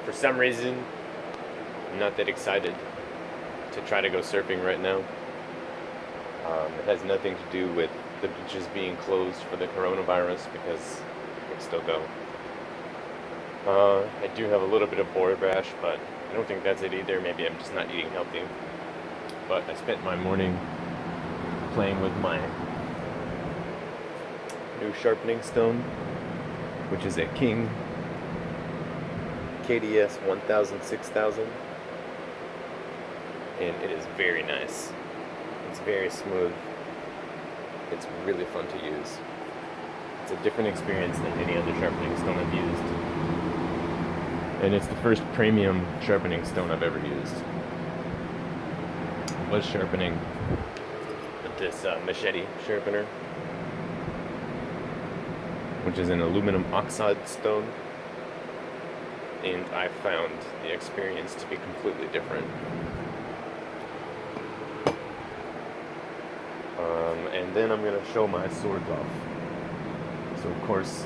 For some reason, I'm not that excited to try to go surfing right now. It has nothing to do with the beaches being closed for the coronavirus, because you can still go. I do have a little bit of board rash, but I don't think that's it either. Maybe I'm just not eating healthy. But I spent my morning playing with my new sharpening stone, which is a King KDS 1000 6000, and it is very nice. It's very smooth. It's really fun to use. It's a different experience than any other sharpening stone I've used. And it's the first premium sharpening stone I've ever used. I was sharpening with this machete sharpener, which is an aluminum oxide stone, and I found the experience to be completely different. And then I'm going to show my swords off. So of course,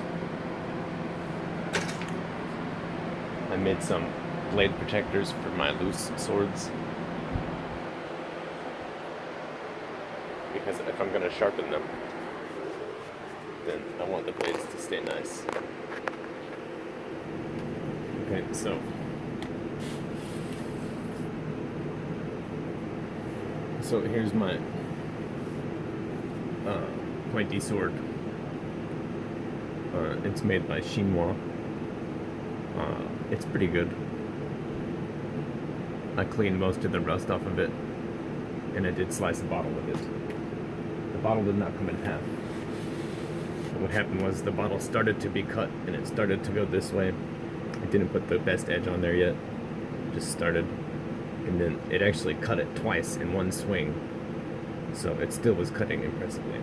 I made some blade protectors for my loose swords, because if I'm going to sharpen them, then I want the blades to stay nice. Okay, so here's my pointy sword. It's made by Chinois. It's pretty good. I cleaned most of the rust off of it, and I did slice a bottle with it. The bottle did not come in half. What happened was the bottle started to be cut, and it started to go this way. I didn't put the best edge on there yet. Just started, and then it actually cut it twice in one swing. So it still was cutting impressively.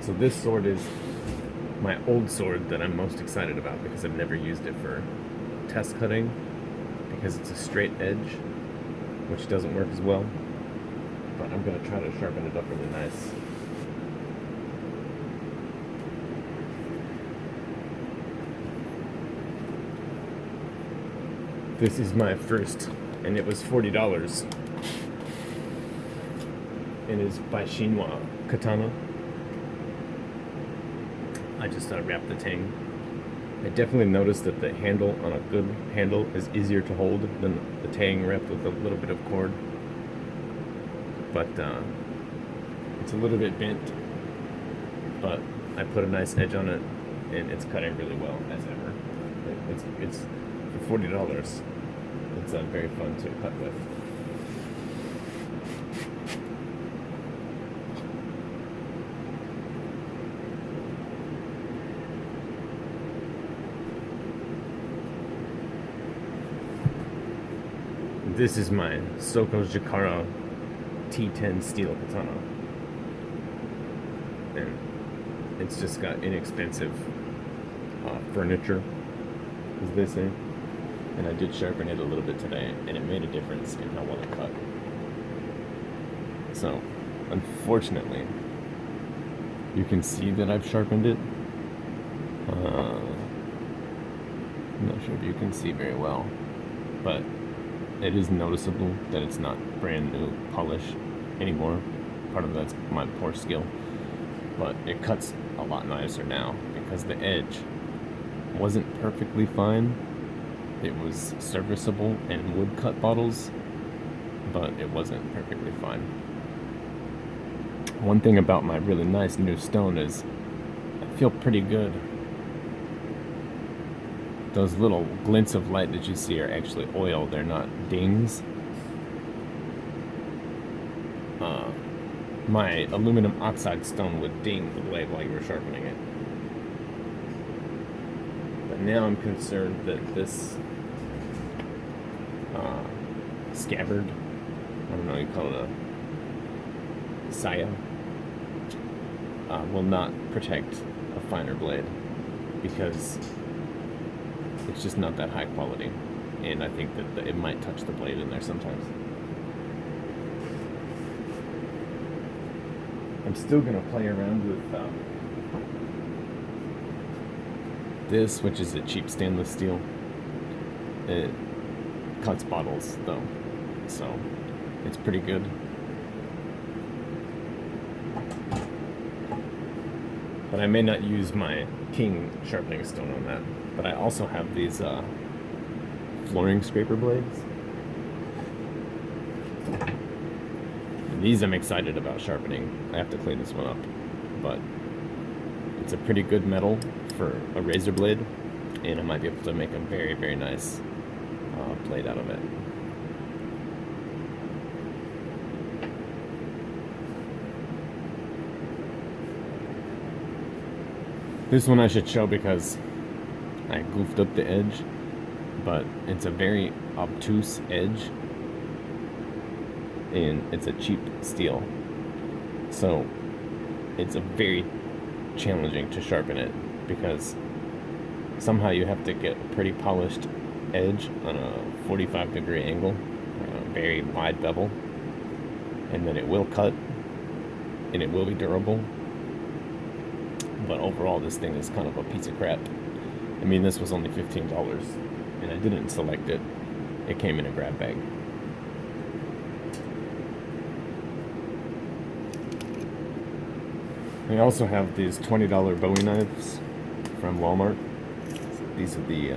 So this sword is my old sword that I'm most excited about, because I've never used it for test cutting, because it's a straight edge, which doesn't work as well. But I'm going to try to sharpen it up really nice. This is my first, and it was $40. It is by Chinois Katana. I just wrapped the tang. I definitely noticed that the handle on a good handle is easier to hold than the tang wrapped with a little bit of cord. But it's a little bit bent, but I put a nice edge on it, and it's cutting really well as ever. It's for $40. It's very fun to cut with. This is my Soko Jakara T10 steel katana, and it's just got inexpensive furniture, as they say. And I did sharpen it a little bit today, and it made a difference in how well it cut. So, unfortunately, you can see that I've sharpened it. I'm not sure if you can see very well, but it is noticeable that it's not brand new polish anymore. Part of that's my poor skill, but it cuts a lot nicer now, because the edge wasn't perfectly fine. It was serviceable in woodcut bottles, but it wasn't perfectly fine. One thing about my really nice new stone is I feel pretty good. Those little glints of light that you see are actually oil, they're not dings. My aluminum oxide stone would ding the blade while you were sharpening it. But now I'm concerned that this scabbard, I don't know, you call it a saya, will not protect a finer blade, because it's just not that high quality, and I think that it might touch the blade in there sometimes. I'm still going to play around with this, which is a cheap stainless steel. It cuts bottles though, so it's pretty good. But I may not use my King sharpening stone on that. But I also have these flooring scraper blades. And these I'm excited about sharpening. I have to clean this one up. But it's a pretty good metal for a razor blade. And I might be able to make a very, very nice blade out of it. This one I should show because I goofed up the edge, but it's a very obtuse edge, and it's a cheap steel, so it's a very challenging to sharpen it because somehow you have to get a pretty polished edge on a 45-degree angle, a very wide bevel, and then it will cut and it will be durable. But overall, this thing is kind of a piece of crap. I mean, this was only $15, and I didn't select it. It came in a grab bag. I also have these $20 Bowie knives from Walmart. These are the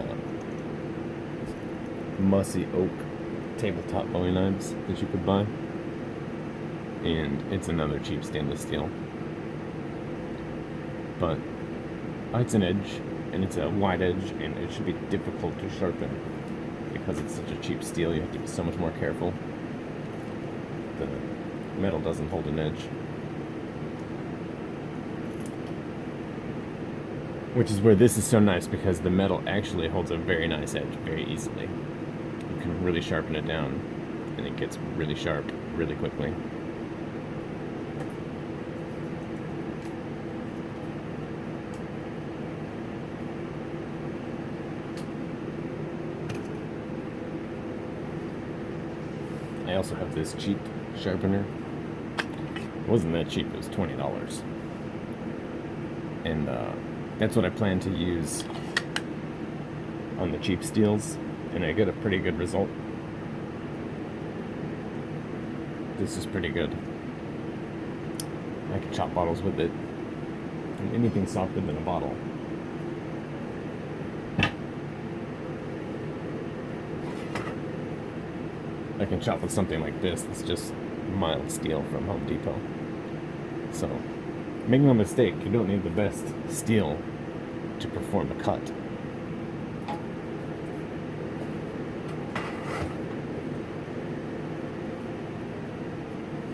Mussy Oak tabletop Bowie knives that you could buy. And it's another cheap stainless steel. But it's an edge, and it's a wide edge, and it should be difficult to sharpen because it's such a cheap steel. You have to be so much more careful. The metal doesn't hold an edge, which is where this is so nice because the metal actually holds a very nice edge very easily. You can really sharpen it down, and it gets really sharp really quickly. I also have this cheap sharpener. It wasn't that cheap, it was $20. And that's what I plan to use on the cheap steels, and I get a pretty good result. This is pretty good. I can chop bottles with it, and anything softer than a bottle. I can chop with something like this. It's just mild steel from Home Depot. So, make no mistake, you don't need the best steel to perform a cut.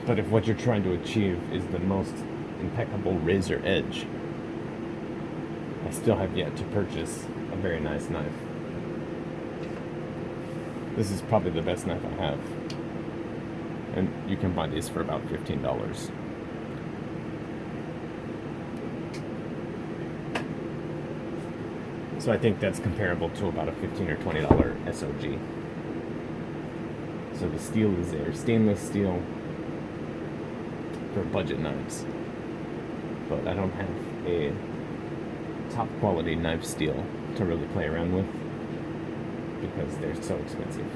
But if what you're trying to achieve is the most impeccable razor edge, I still have yet to purchase a very nice knife. This is probably the best knife I have. And you can buy these for about $15. So I think that's comparable to about a $15 or $20 SOG. So the steel is there. Stainless steel for budget knives. But I don't have a top quality knife steel to really play around with because they're so expensive.